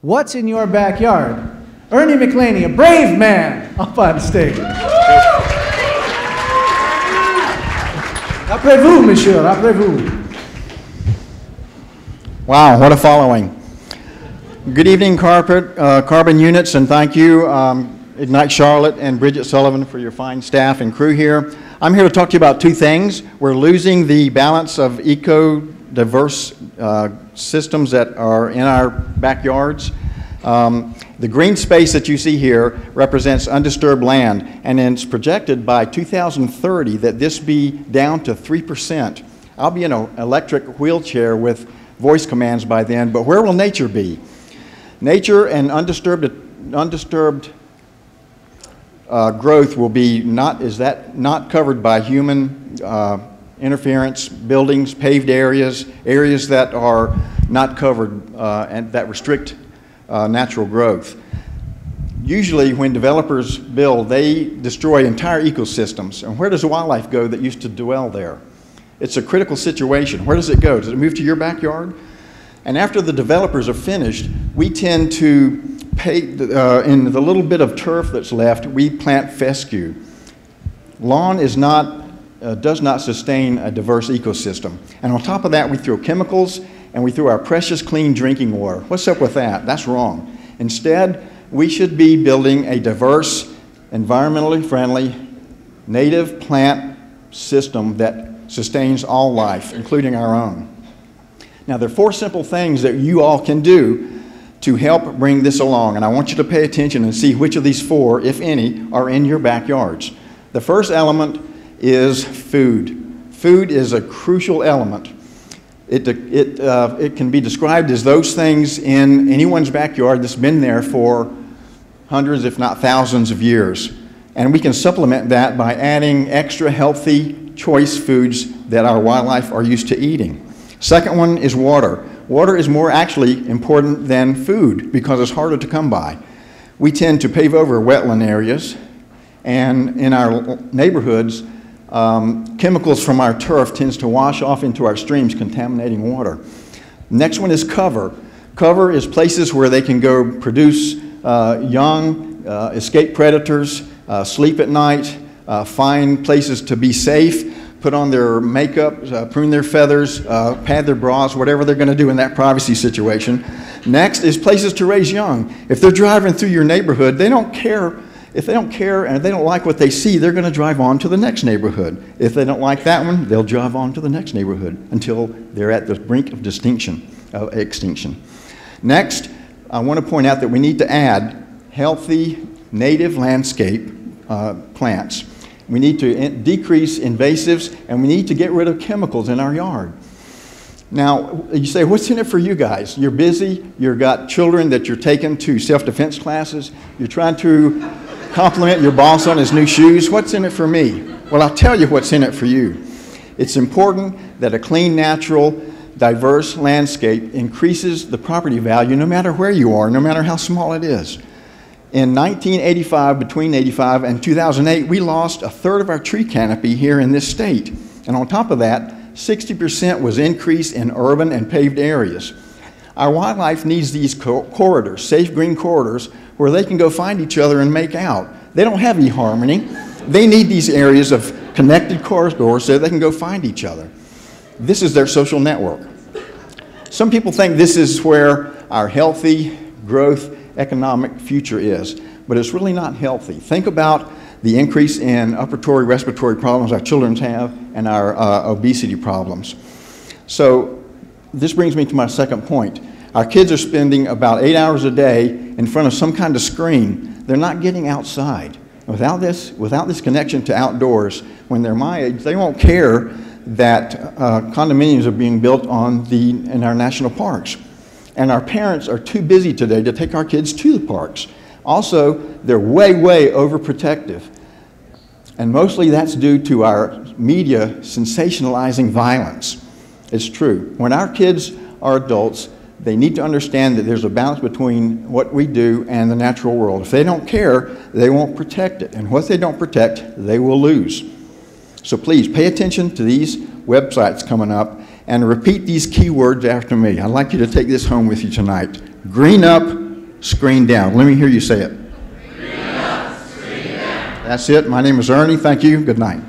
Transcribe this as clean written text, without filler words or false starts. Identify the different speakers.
Speaker 1: What's in your backyard? Ernie McLaney, a brave man, up on stage. Après vous, monsieur, après vous.
Speaker 2: Wow, what a following. Good evening, Carbon Units, and thank you, Ignite Charlotte and Bridget Sullivan, for your fine staff and crew here. I'm here to talk to you about two things. We're losing the balance of eco-diverse systems that are in our backyards. The green space that you see here represents undisturbed land, and it's projected by 2030 that this be down to 3%. I'll be in an electric wheelchair with voice commands by then, but where will nature be? Nature and undisturbed growth will be not covered by human interference, buildings, paved areas, areas that are not covered and that restrict natural growth. Usually when developers build, they destroy entire ecosystems. And where does wildlife go that used to dwell there? It's a critical situation. Where does it go? Does it move to your backyard? And after the developers are finished, we tend to in the little bit of turf that's left, we plant fescue. Lawn is does not sustain a diverse ecosystem. And on top of that, we throw chemicals and we throw our precious clean drinking water. What's up with that? That's wrong. Instead, we should be building a diverse, environmentally friendly, native plant system that sustains all life, including our own. Now, there are 4 simple things that you all can do to help bring this along, and I want you to pay attention and see which of these 4, if any, are in your backyards. The first element is food. Food is a crucial element. It can be described as those things in anyone's backyard that's been there for hundreds, if not thousands of years. And we can supplement that by adding extra healthy choice foods that our wildlife are used to eating. Second one is water. Water is more actually important than food because it's harder to come by. We tend to pave over wetland areas, and in our neighborhoods, chemicals from our turf tends to wash off into our streams, contaminating water. Next one is cover. Cover is places where they can go produce young, escape predators, sleep at night, find places to be safe, put on their makeup, prune their feathers, pad their bras, whatever they're going to do in that privacy situation. Next is places to raise young. If they're driving through your neighborhood, they don't care. If they don't care and they don't like what they see, they're going to drive on to the next neighborhood. If they don't like that one, they'll drive on to the next neighborhood until they're at the brink of extinction. Next, I want to point out that we need to add healthy native landscape plants. We need to decrease invasives, and we need to get rid of chemicals in our yard. Now, you say, what's in it for you guys? You're busy, you've got children that you're taking to self-defense classes, you're trying to compliment your boss on his new shoes. What's in it for me? Well, I'll tell you what's in it for you. It's important that a clean, natural, diverse landscape increases the property value no matter where you are, no matter how small it is. In 1985, between 85 and 2008, we lost 1/3 of our tree canopy here in this state. And on top of that, 60% was increase in urban and paved areas. Our wildlife needs these corridors, safe green corridors, where they can go find each other and make out. They don't have eHarmony. They need these areas of connected corridors so they can go find each other. This is their social network. Some people think this is where our healthy growth economic future is, but it's really not healthy. Think about the increase in upper respiratory problems our children have and our obesity problems. So this brings me to my second point. Our kids are spending about 8 hours a day in front of some kind of screen. They're not getting outside. Without this connection to outdoors, when they're my age, they won't care that condominiums are being built in our national parks. And our parents are too busy today to take our kids to the parks. Also, they're way, way overprotective. And mostly that's due to our media sensationalizing violence. It's true. When our kids are adults, they need to understand that there's a balance between what we do and the natural world. If they don't care, they won't protect it. And what they don't protect, they will lose. So please pay attention to these websites coming up and repeat these key words after me. I'd like you to take this home with you tonight. Green up, screen down. Let me hear you say it.
Speaker 3: Green up, screen down.
Speaker 2: That's it. My name is Ernie. Thank you. Good night.